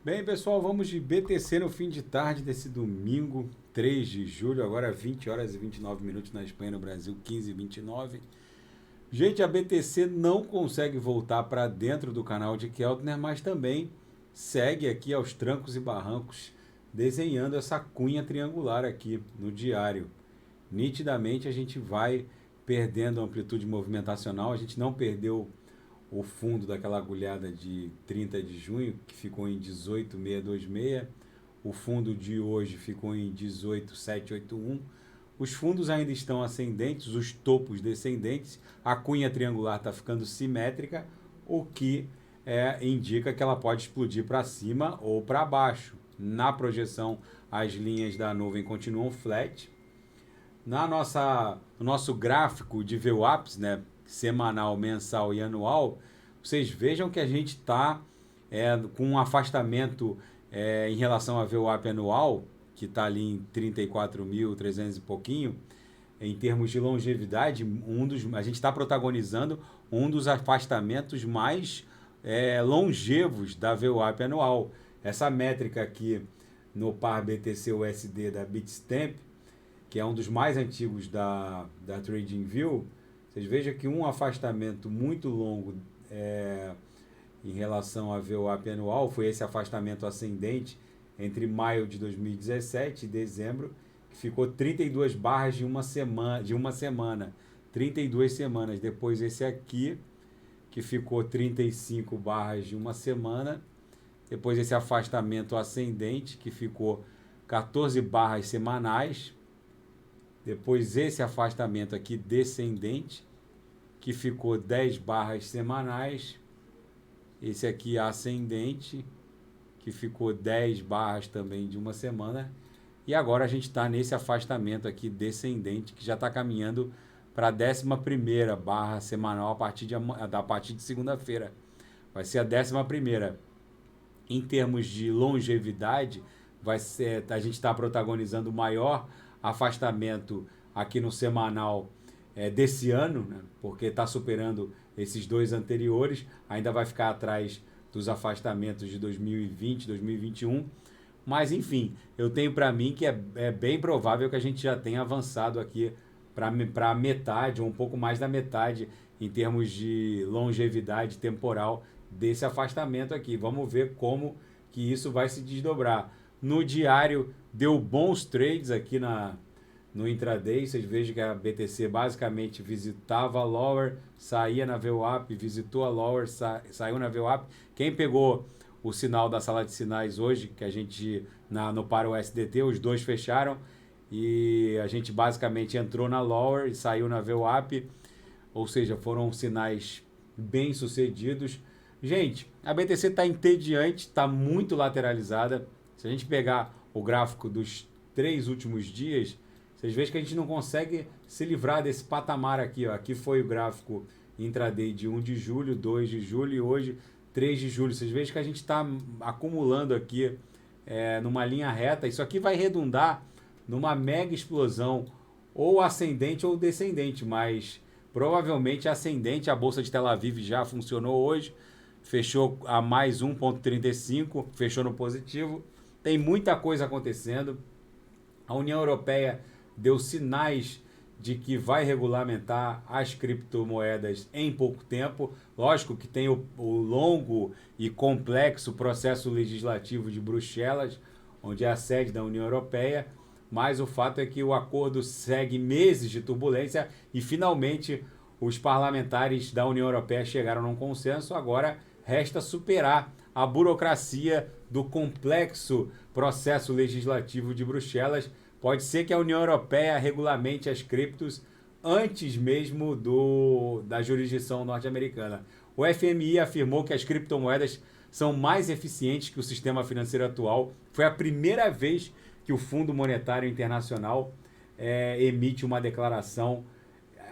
Bem, pessoal, vamos de BTC no fim de tarde desse domingo, 3 de julho, agora 20 horas e 29 minutos na Espanha, no Brasil, 15 e 29. Gente, a BTC não consegue voltar para dentro do canal de Keltner, mas também segue aqui aos trancos e barrancos, desenhando essa cunha triangular aqui no diário. Nitidamente a gente vai perdendo amplitude movimentacional, a gente não perdeu o fundo daquela agulhada de 30 de junho, que ficou em 18,626. O fundo de hoje ficou em 18,781. Os fundos ainda estão ascendentes, os topos descendentes. A cunha triangular está ficando simétrica, o que indica que ela pode explodir para cima ou para baixo. Na projeção, as linhas da nuvem continuam flat. No nosso gráfico de VWAPs, né, semanal, mensal e anual, vocês vejam que a gente está com um afastamento em relação a VWAP anual, que está ali em 34.300 e pouquinho. Em termos de longevidade, a gente está protagonizando um dos afastamentos mais longevos da VWAP anual. Essa métrica aqui no par BTC-USD da Bitstamp, que é um dos mais antigos da TradingView, vocês vejam que um afastamento muito longo em relação a VWAP anual foi esse afastamento ascendente entre maio de 2017 e dezembro, que ficou 32 barras de uma semana, 32 semanas. Depois esse aqui, que ficou 35 barras de uma semana. Depois esse afastamento ascendente, que ficou 14 barras semanais. Depois esse afastamento aqui descendente, que ficou 10 barras semanais. Esse aqui ascendente, que ficou 10 barras também de uma semana. E agora a gente está nesse afastamento aqui descendente, que já está caminhando para a 11ª barra semanal a partir de segunda-feira. Vai ser a 11ª. Em termos de longevidade, a gente está protagonizando o maior afastamento aqui no semanal desse ano, né? Porque está superando esses dois anteriores, ainda vai ficar atrás dos afastamentos de 2020, 2021, mas enfim, eu tenho para mim que é bem provável que a gente já tenha avançado aqui para metade, ou um pouco mais da metade, em termos de longevidade temporal desse afastamento aqui. Vamos ver como que isso vai se desdobrar. No diário, deu bons trades aqui no intraday. Vocês vejam que a BTC basicamente visitava a lower, saía na VWAP, visitou a lower, saiu na VWAP. Quem pegou o sinal da sala de sinais hoje, que a gente, no para o SDT, os dois fecharam, e a gente basicamente entrou na lower e saiu na VWAP, ou seja, foram sinais bem sucedidos. Gente, a BTC está entediante, está muito lateralizada. Se a gente pegar o gráfico dos 3 últimos dias, vocês veem que a gente não consegue se livrar desse patamar aqui. Ó. Aqui foi o gráfico intraday de 1 de julho, 2 de julho e hoje 3 de julho. Vocês veem que a gente está acumulando aqui numa linha reta. Isso aqui vai redundar numa mega explosão, ou ascendente ou descendente, mas provavelmente ascendente. A Bolsa de Tel Aviv já funcionou hoje, fechou a mais 1,35, fechou no positivo. Tem muita coisa acontecendo. A União Europeia deu sinais de que vai regulamentar as criptomoedas em pouco tempo. Lógico que tem o longo e complexo processo legislativo de Bruxelas, onde é a sede da União Europeia, mas o fato é que o acordo segue meses de turbulência e finalmente os parlamentares da União Europeia chegaram num consenso. Agora resta superar a burocracia do complexo processo legislativo de Bruxelas. Pode ser que a União Europeia regulamente as criptos antes mesmo da jurisdição norte-americana. O FMI afirmou que as criptomoedas são mais eficientes que o sistema financeiro atual. Foi a primeira vez que o Fundo Monetário Internacional emite uma declaração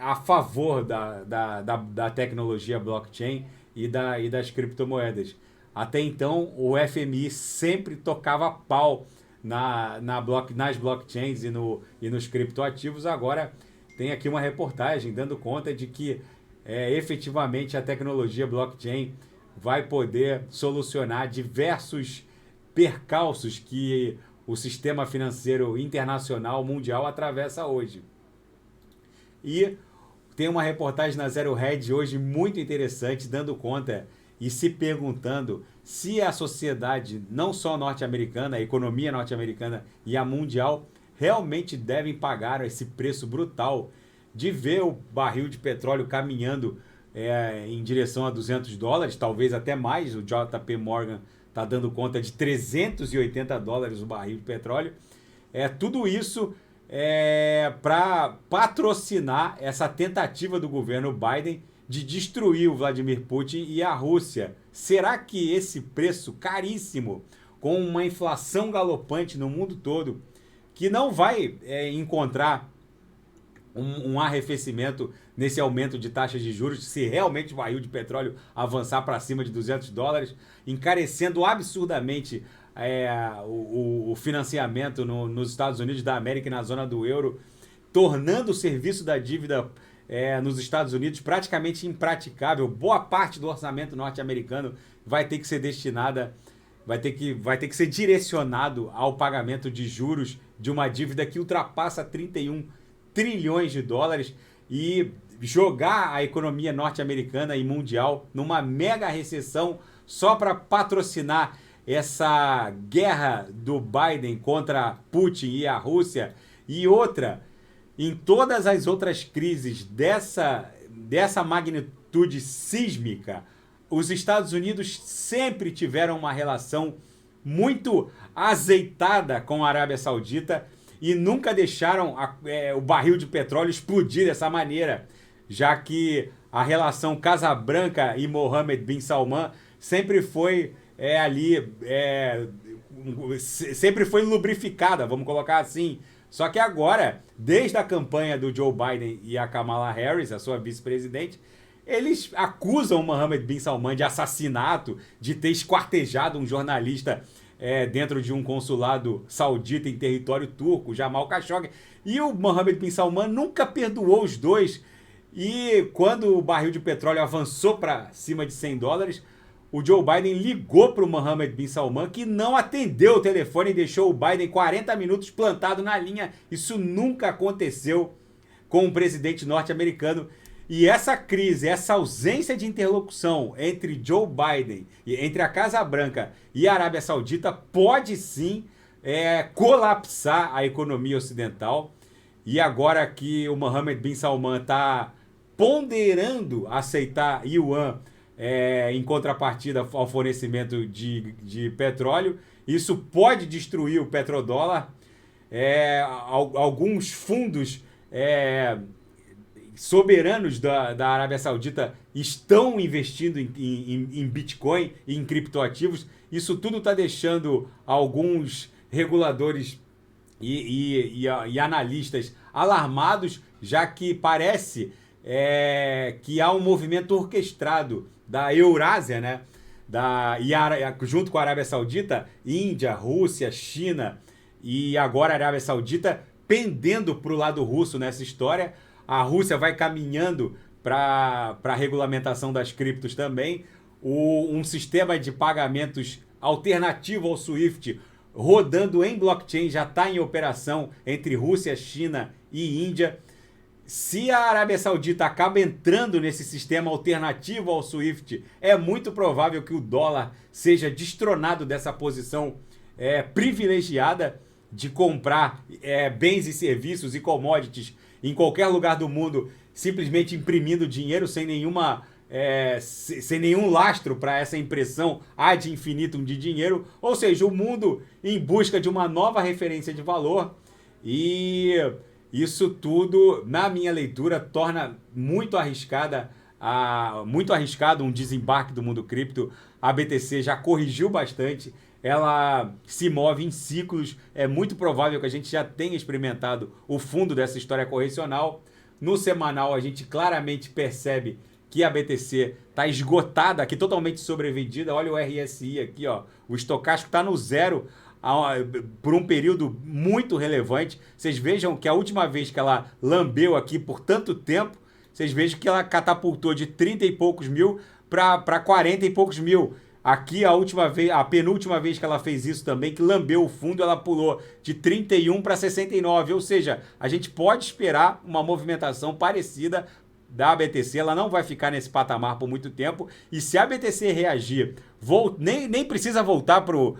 a favor da tecnologia blockchain e das criptomoedas. Até então, o FMI sempre tocava pau nas blockchains e nos criptoativos. Agora tem aqui uma reportagem dando conta de que efetivamente a tecnologia blockchain vai poder solucionar diversos percalços que o sistema financeiro internacional, mundial, atravessa hoje. E tem uma reportagem na Zero Hedge hoje muito interessante, dando conta e se perguntando se a sociedade, não só norte-americana, a economia norte-americana e a mundial, realmente devem pagar esse preço brutal de ver o barril de petróleo caminhando em direção a $200, talvez até mais. O JP Morgan está dando conta de $380 o barril de petróleo. Tudo isso para patrocinar essa tentativa do governo Biden de destruir o Vladimir Putin e a Rússia. Será que esse preço caríssimo, com uma inflação galopante no mundo todo, que não vai encontrar um arrefecimento nesse aumento de taxas de juros, se realmente o barril de petróleo avançar para cima de $200, encarecendo absurdamente o financiamento nos Estados Unidos da América e na zona do euro, tornando o serviço da dívida nos Estados Unidos praticamente impraticável. Boa parte do orçamento norte-americano vai ter que ser destinada, vai ter que ser direcionado ao pagamento de juros de uma dívida que ultrapassa 31 trilhões de dólares e jogar a economia norte-americana e mundial numa mega recessão só para patrocinar essa guerra do Biden contra Putin e a Rússia. E outra, em todas as outras crises dessa magnitude sísmica, os Estados Unidos sempre tiveram uma relação muito azeitada com a Arábia Saudita e nunca deixaram o barril de petróleo explodir dessa maneira, já que a relação Casabranca e Mohammed bin Salman sempre foi sempre foi lubrificada, vamos colocar assim. Só que agora, desde a campanha do Joe Biden e a Kamala Harris, a sua vice-presidente, eles acusam o Mohammed bin Salman de assassinato, de ter esquartejado um jornalista dentro de um consulado saudita em território turco, Jamal Khashoggi. E o Mohammed bin Salman nunca perdoou os dois. E quando o barril de petróleo avançou para cima de $100, o Joe Biden ligou para o Mohammed bin Salman, que não atendeu o telefone e deixou o Biden 40 minutos plantado na linha. Isso nunca aconteceu com um presidente norte-americano. E essa crise, essa ausência de interlocução entre Joe Biden, entre a Casa Branca e a Arábia Saudita pode sim colapsar a economia ocidental. E agora que o Mohammed bin Salman está ponderando aceitar yuan em contrapartida ao fornecimento de petróleo, isso pode destruir o petrodólar. Alguns fundos soberanos da Arábia Saudita estão investindo em Bitcoin e em criptoativos. Isso tudo está deixando alguns reguladores e analistas alarmados, já que parece que há um movimento orquestrado da Eurásia, né? Junto com a Arábia Saudita, Índia, Rússia, China e agora a Arábia Saudita pendendo para o lado russo nessa história. A Rússia vai caminhando para a regulamentação das criptos também. Um sistema de pagamentos alternativo ao SWIFT rodando em blockchain já está em operação entre Rússia, China e Índia. Se a Arábia Saudita acaba entrando nesse sistema alternativo ao SWIFT, é muito provável que o dólar seja destronado dessa posição privilegiada de comprar bens e serviços e commodities em qualquer lugar do mundo, simplesmente imprimindo dinheiro sem nenhum lastro para essa impressão ad infinitum de dinheiro. Ou seja, o mundo em busca de uma nova referência de valor. E isso tudo, na minha leitura, torna muito arriscado um desembarque do mundo cripto. A BTC já corrigiu bastante, ela se move em ciclos. É muito provável que a gente já tenha experimentado o fundo dessa história correcional. No semanal, a gente claramente percebe que a BTC está esgotada, aqui totalmente sobrevendida. Olha o RSI aqui, ó. O estocástico está no zero por um período muito relevante. Vocês vejam que a última vez que ela lambeu aqui por tanto tempo, vocês vejam que ela catapultou de 30 e poucos mil para 40 e poucos mil. Aqui a última vez, a penúltima vez que ela fez isso também, que lambeu o fundo, ela pulou de 31 para 69, ou seja, a gente pode esperar uma movimentação parecida da BTC, ela não vai ficar nesse patamar por muito tempo, e se a BTC reagir, nem precisa voltar pro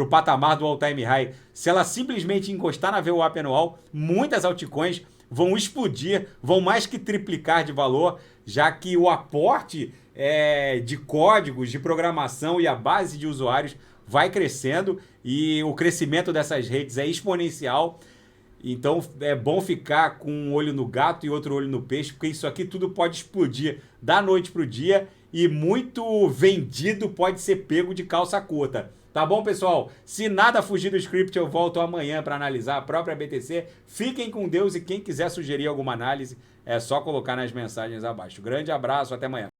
patamar do all-time high, se ela simplesmente encostar na VWAP anual, muitas altcoins vão explodir, vão mais que triplicar de valor, já que o aporte de códigos, de programação e a base de usuários vai crescendo e o crescimento dessas redes é exponencial. Então é bom ficar com um olho no gato e outro olho no peixe, porque isso aqui tudo pode explodir da noite para o dia e muito vendido pode ser pego de calça curta. Tá bom, pessoal? Se nada fugir do script, eu volto amanhã para analisar a própria BTC. Fiquem com Deus e quem quiser sugerir alguma análise, é só colocar nas mensagens abaixo. Grande abraço, até amanhã.